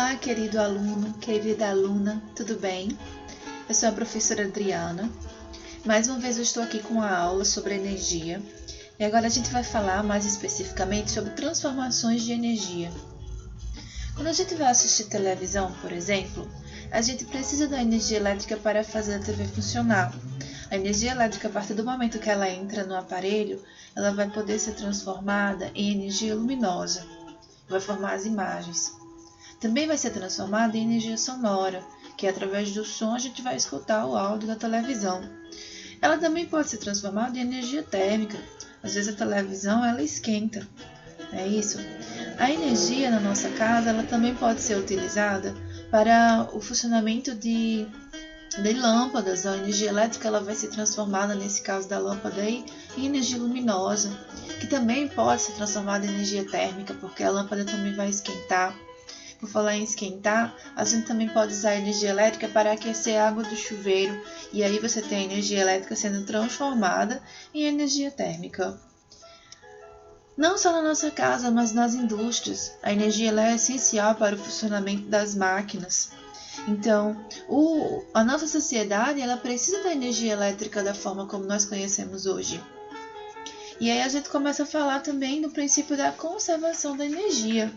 Olá, querido aluno, querida aluna, tudo bem? Eu sou a professora Adriana. Mais uma vez eu estou aqui com a aula sobre energia e agora a gente vai falar mais especificamente sobre transformações de energia. Quando a gente vai assistir televisão, por exemplo, a gente precisa da energia elétrica para fazer a TV funcionar. A energia elétrica, a partir do momento que ela entra no aparelho, ela vai poder ser transformada em energia luminosa, vai formar as imagens. Também vai ser transformada em energia sonora, que através do som a gente vai escutar o áudio da televisão. Ela também pode ser transformada em energia térmica. Às vezes a televisão ela esquenta, é isso. A energia na nossa casa ela também pode ser utilizada para o funcionamento de lâmpadas. A energia elétrica ela vai ser transformada, nesse caso da lâmpada aí, em energia luminosa, que também pode ser transformada em energia térmica, porque a lâmpada também vai esquentar. Por falar em esquentar, a gente também pode usar a energia elétrica para aquecer a água do chuveiro, e aí você tem a energia elétrica sendo transformada em energia térmica. Não só na nossa casa, mas nas indústrias, a energia ela é essencial para o funcionamento das máquinas. Então, a nossa sociedade ela precisa da energia elétrica da forma como nós conhecemos hoje. E aí a gente começa a falar também do princípio da conservação da energia,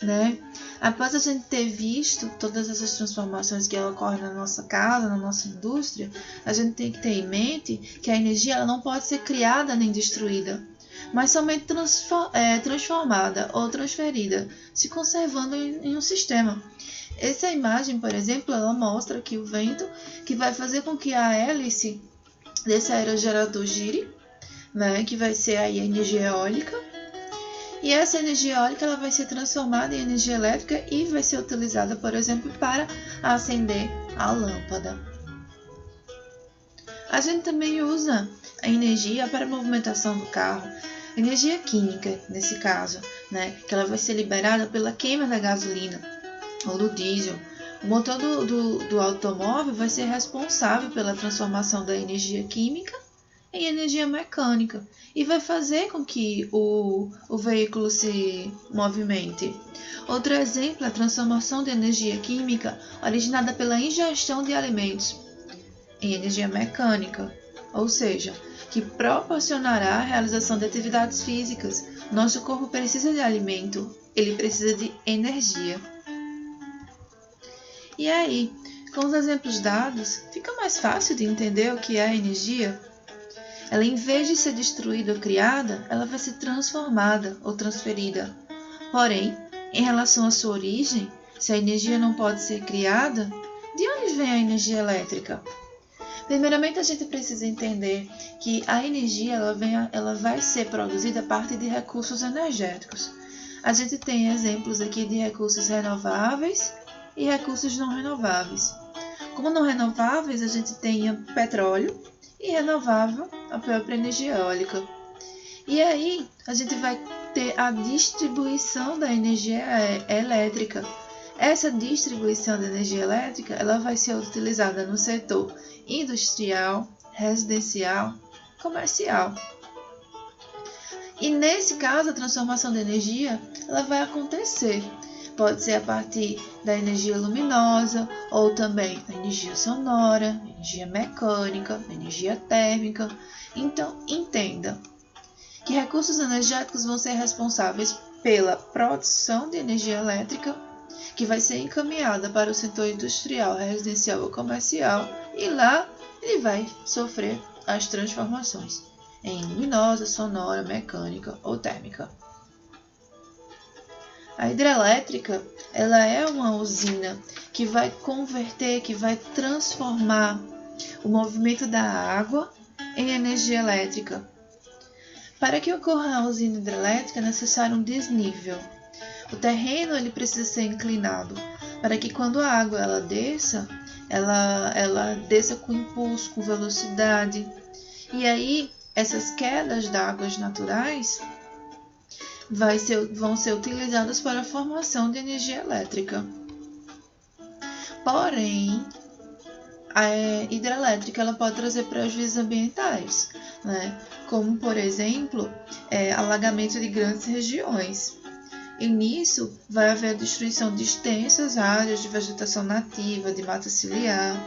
né? Após a gente ter visto todas essas transformações que ocorrem na nossa casa, na nossa indústria, a gente tem que ter em mente que a energia ela não pode ser criada nem destruída, mas somente transformada ou transferida, se conservando em um sistema. Essa imagem, por exemplo, ela mostra aqui o vento que vai fazer com que a hélice desse aerogerador gire, né, que vai ser aí a energia eólica. E essa energia eólica ela vai ser transformada em energia elétrica e vai ser utilizada, por exemplo, para acender a lâmpada. A gente também usa a energia para a movimentação do carro, energia química, nesse caso, né, que ela vai ser liberada pela queima da gasolina ou do diesel. O motor do automóvel vai ser responsável pela transformação da energia química em energia mecânica e vai fazer com que o veículo se movimente. Outro exemplo é a transformação de energia química originada pela ingestão de alimentos em energia mecânica, ou seja, que proporcionará a realização de atividades físicas. Nosso corpo precisa de alimento, ele precisa de energia. E aí, com os exemplos dados, fica mais fácil de entender o que é a energia? Ela, em vez de ser destruída ou criada, ela vai ser transformada ou transferida. Porém, em relação à sua origem, se a energia não pode ser criada, de onde vem a energia elétrica? Primeiramente, a gente precisa entender que a energia ela vai ser produzida a partir de recursos energéticos. A gente tem exemplos aqui de recursos renováveis e recursos não renováveis. Como não renováveis, a gente tem petróleo, e renovável a própria energia eólica. E aí a gente vai ter a distribuição da energia elétrica. Essa distribuição da energia elétrica ela vai ser utilizada no setor industrial, residencial, comercial. E nesse caso a transformação da energia ela vai acontecer. Pode ser a partir da energia luminosa ou também da energia sonora, energia mecânica, energia térmica. Então, entenda que recursos energéticos vão ser responsáveis pela produção de energia elétrica, que vai ser encaminhada para o setor industrial, residencial ou comercial, e lá ele vai sofrer as transformações em luminosa, sonora, mecânica ou térmica. A hidrelétrica, ela é uma usina que vai converter, que vai transformar o movimento da água em energia elétrica. Para que ocorra a usina hidrelétrica é necessário um desnível. O terreno ele precisa ser inclinado para que quando a água ela desça com impulso, com velocidade. E aí essas quedas de águas naturais vão ser utilizadas para a formação de energia elétrica. Porém, a hidrelétrica ela pode trazer prejuízos ambientais, né? Como, por exemplo, alagamento de grandes regiões. E nisso vai haver a destruição de extensas áreas de vegetação nativa, de mata ciliar,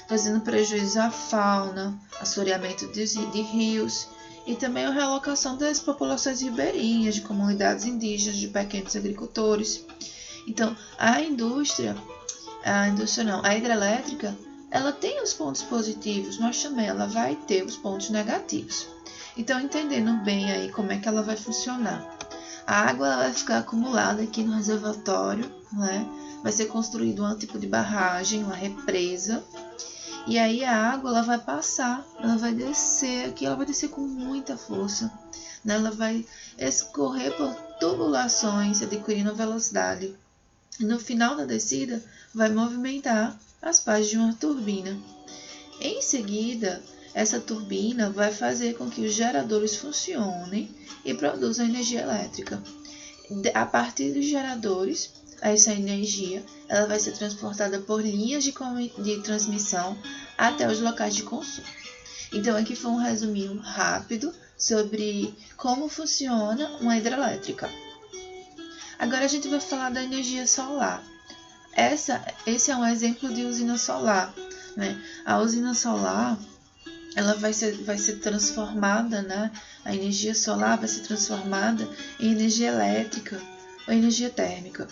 trazendo prejuízo à fauna, assoreamento de rios e também a realocação das populações ribeirinhas, de comunidades indígenas, de pequenos agricultores. Então, a hidrelétrica, ela tem os pontos positivos, mas também ela vai ter os pontos negativos. Então, entendendo bem aí como é que ela vai funcionar. A água ela vai ficar acumulada aqui no reservatório, né? Vai ser construído um tipo de barragem, uma represa. E aí a água ela vai passar, ela vai descer aqui, ela vai descer com muita força, né? Ela vai escorrer por tubulações, adquirindo velocidade. E no final da descida, vai movimentar as pás de uma turbina. Em seguida, essa turbina vai fazer com que os geradores funcionem e produzam energia elétrica. A partir dos geradores, essa energia ela vai ser transportada por linhas de transmissão até os locais de consumo. Então, aqui foi um resuminho rápido sobre como funciona uma hidrelétrica. Agora a gente vai falar da energia solar. Esse é um exemplo de usina solar, né? A usina solar ela vai ser transformada, né? A energia solar vai ser transformada em energia elétrica ou energia térmica.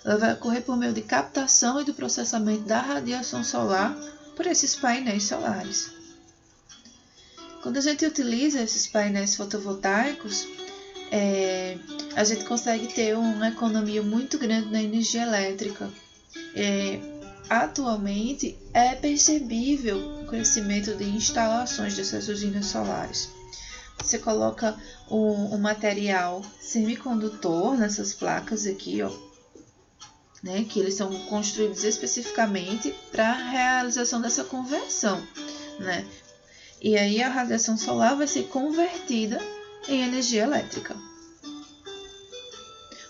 Ela vai ocorrer por meio de captação e do processamento da radiação solar por esses painéis solares. Quando a gente utiliza esses painéis fotovoltaicos, a gente consegue ter uma economia muito grande na energia elétrica. Atualmente, é percebível o crescimento de instalações dessas usinas solares. Você coloca um material semicondutor nessas placas aqui, ó, né, que eles são construídos especificamente para a realização dessa conversão, né? E aí a radiação solar vai ser convertida em energia elétrica.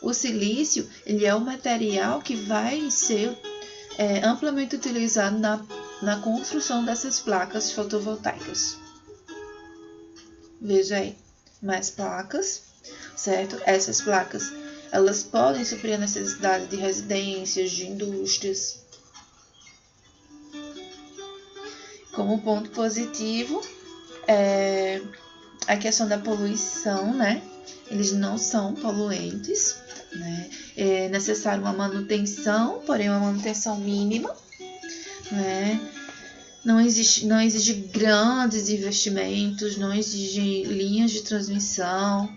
O silício ele é o material que vai ser amplamente utilizado na construção dessas placas fotovoltaicas. Veja aí, mais placas, certo? Essas placas elas podem suprir a necessidade de residências, de indústrias. Como ponto positivo, a questão da poluição, né? Eles não são poluentes, né? É necessário uma manutenção, porém uma manutenção mínima, né? Não exige grandes investimentos, não exige linhas de transmissão.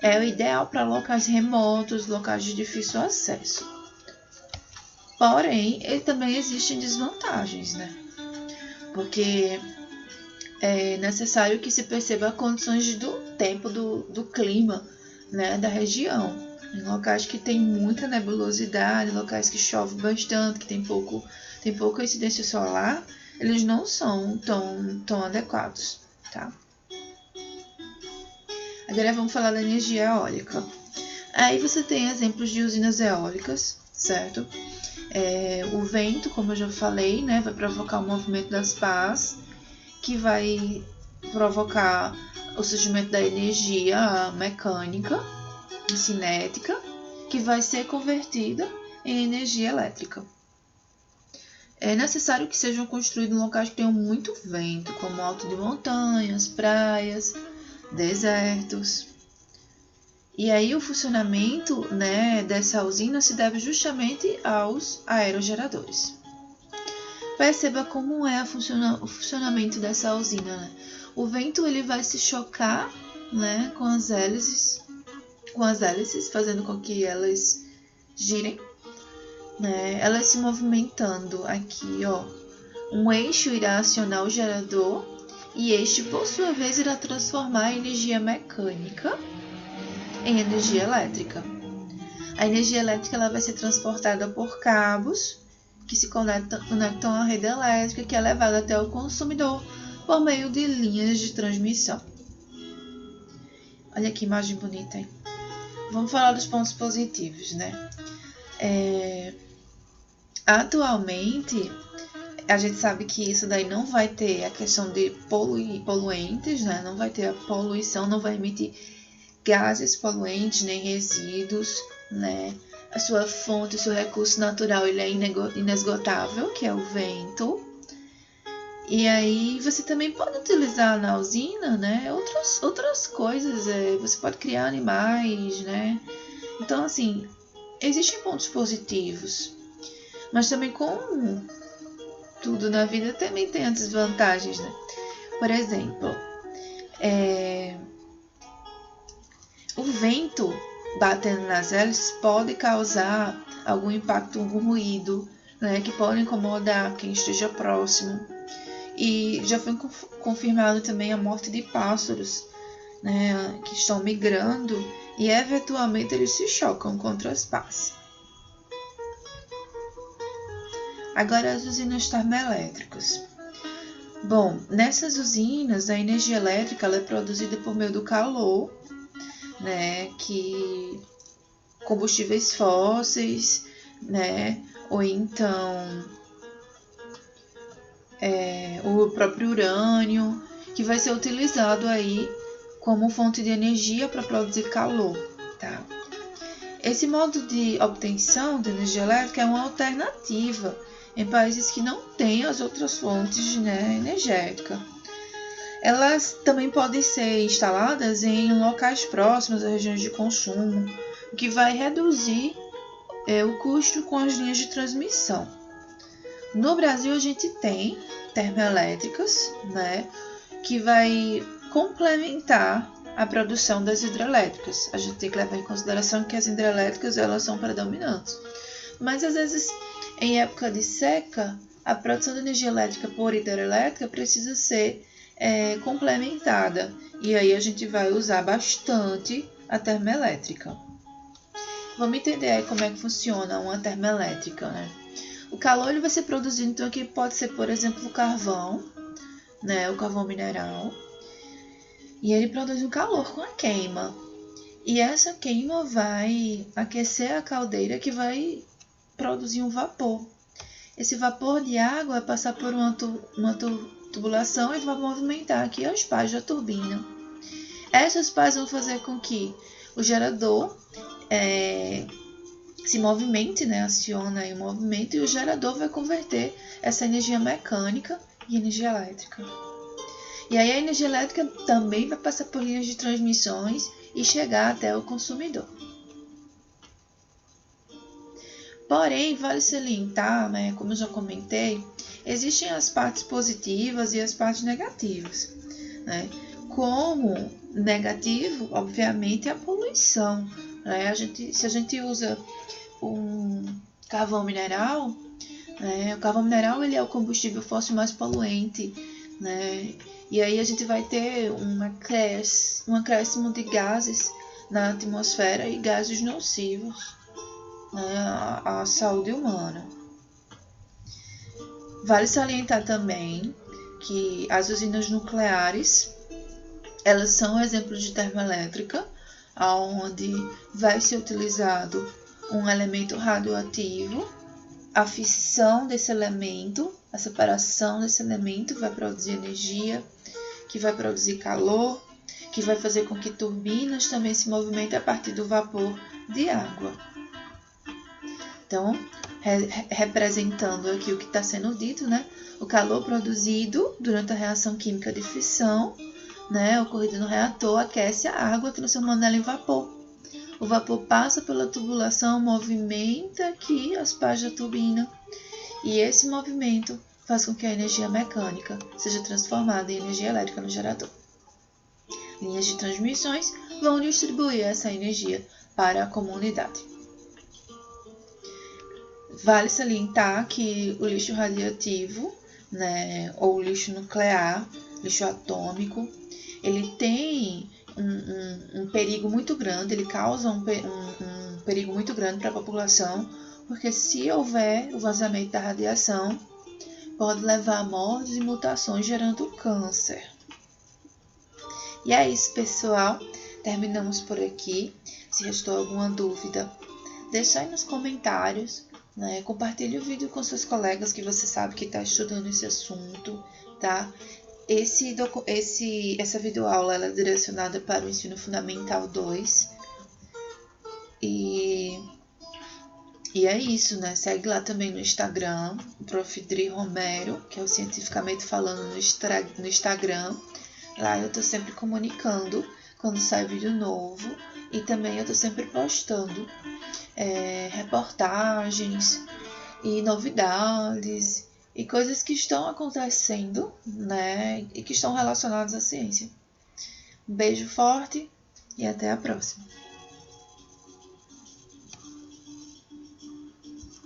É o ideal para locais remotos, locais de difícil acesso. Porém, também existem desvantagens, né? Porque é necessário que se perceba as condições do tempo, do clima, né, da região. Em locais que tem muita nebulosidade, locais que chove bastante, que tem pouca incidência solar, eles não são tão adequados, tá? Agora vamos falar da energia eólica. Aí você tem exemplos de usinas eólicas, certo? O vento, como eu já falei, né, vai provocar o movimento das pás, que vai provocar o surgimento da energia mecânica, cinética, que vai ser convertida em energia elétrica. É necessário que sejam construídos em locais que tenham muito vento, como alto de montanhas, praias, desertos. E aí o funcionamento, né, dessa usina se deve justamente aos aerogeradores. Perceba como é o funcionamento dessa usina, né? O vento ele vai se chocar, né, com as hélices, fazendo com que elas girem, né? Elas se movimentando aqui, ó. Um eixo irá acionar o gerador e este, por sua vez, irá transformar a energia mecânica em energia elétrica. A energia elétrica ela vai ser transportada por cabos que se conectam à rede elétrica, que é levada até o consumidor por meio de linhas de transmissão. Olha que imagem bonita, hein? Vamos falar dos pontos positivos, né? Atualmente, a gente sabe que isso daí não vai ter a questão de poluentes, né? Não vai ter a poluição, não vai emitir gases poluentes nem resíduos, né? A sua fonte, o seu recurso natural, ele é inesgotável, que é o vento. E aí você também pode utilizar na usina, né, outras coisas, você pode criar animais, né? Então, assim, existem pontos positivos, mas também como tudo na vida também tem as desvantagens, né? Por exemplo, o vento batendo nas hélices pode causar algum impacto, algum ruído, né, que pode incomodar quem esteja próximo. E já foi confirmado também a morte de pássaros, né, que estão migrando e eventualmente eles se chocam contra as pás. Agora as usinas termoelétricas. Bom, nessas usinas a energia elétrica ela é produzida por meio do calor, né, que combustíveis fósseis, né, ou então o próprio urânio, que vai ser utilizado aí como fonte de energia para produzir calor, tá? Esse modo de obtenção de energia elétrica é uma alternativa em países que não têm as outras fontes, né, energéticas. Elas também podem ser instaladas em locais próximos a regiões de consumo, o que vai reduzir o custo com as linhas de transmissão. No Brasil a gente tem termoelétricas, né, que vai complementar a produção das hidrelétricas. A gente tem que levar em consideração que as hidrelétricas elas são predominantes. Mas às vezes, em época de seca, a produção de energia elétrica por hidrelétrica precisa ser complementada. E aí a gente vai usar bastante a termoelétrica. Vamos entender aí como é que funciona uma termoelétrica, né? O calor ele vai ser produzido, então aqui pode ser, por exemplo, o carvão, né? O carvão mineral. E ele produz um calor com a queima. E essa queima vai aquecer a caldeira que vai produzir um vapor. Esse vapor de água vai passar por uma tubulação e vai movimentar aqui as pás da turbina. Essas pás vão fazer com que o gerador se movimente, né? Aciona aí o movimento e o gerador vai converter essa energia mecânica em energia elétrica. E aí a energia elétrica também vai passar por linhas de transmissões e chegar até o consumidor. Porém, vale salientar, né, como eu já comentei, existem as partes positivas e as partes negativas, né? Como negativo, obviamente, é a poluição, né? Se a gente usa um carvão mineral, né? O carvão mineral ele é o combustível fóssil mais poluente, né? E aí a gente vai ter um acréscimo de gases na atmosfera e gases nocivos, né, à saúde humana. Vale salientar também que as usinas nucleares elas são exemplos de termoelétrica, onde vai ser utilizado um elemento radioativo, a fissão desse elemento, a separação desse elemento vai produzir energia, que vai produzir calor, que vai fazer com que turbinas também se movimentem a partir do vapor de água. Então, representando aqui o que está sendo dito, né? O calor produzido durante a reação química de fissão, né, ocorrida no reator, aquece a água, transformando ela em vapor. O vapor passa pela tubulação, movimenta aqui as pás da turbina, e esse movimento faz com que a energia mecânica seja transformada em energia elétrica no gerador. Linhas de transmissões vão distribuir essa energia para a comunidade. Vale salientar que o lixo radioativo, né, ou lixo nuclear, lixo atômico, ele tem um perigo muito grande, ele causa um perigo muito grande para a população, porque se houver o vazamento da radiação, pode levar a mortes e mutações gerando câncer. E é isso, pessoal. Terminamos por aqui. Se restou alguma dúvida, deixa aí nos comentários, né? Compartilhe o vídeo com seus colegas que você sabe que está estudando esse assunto, tá? Essa videoaula ela é direcionada para o ensino fundamental 2 e E é isso, né? Segue lá também no Instagram, Prof. Dri Romero, que é o Cientificamente Falando no Instagram. Lá eu tô sempre comunicando quando sai vídeo novo. E também eu tô sempre postando reportagens e novidades e coisas que estão acontecendo, né? E que estão relacionadas à ciência. Um beijo forte e até a próxima.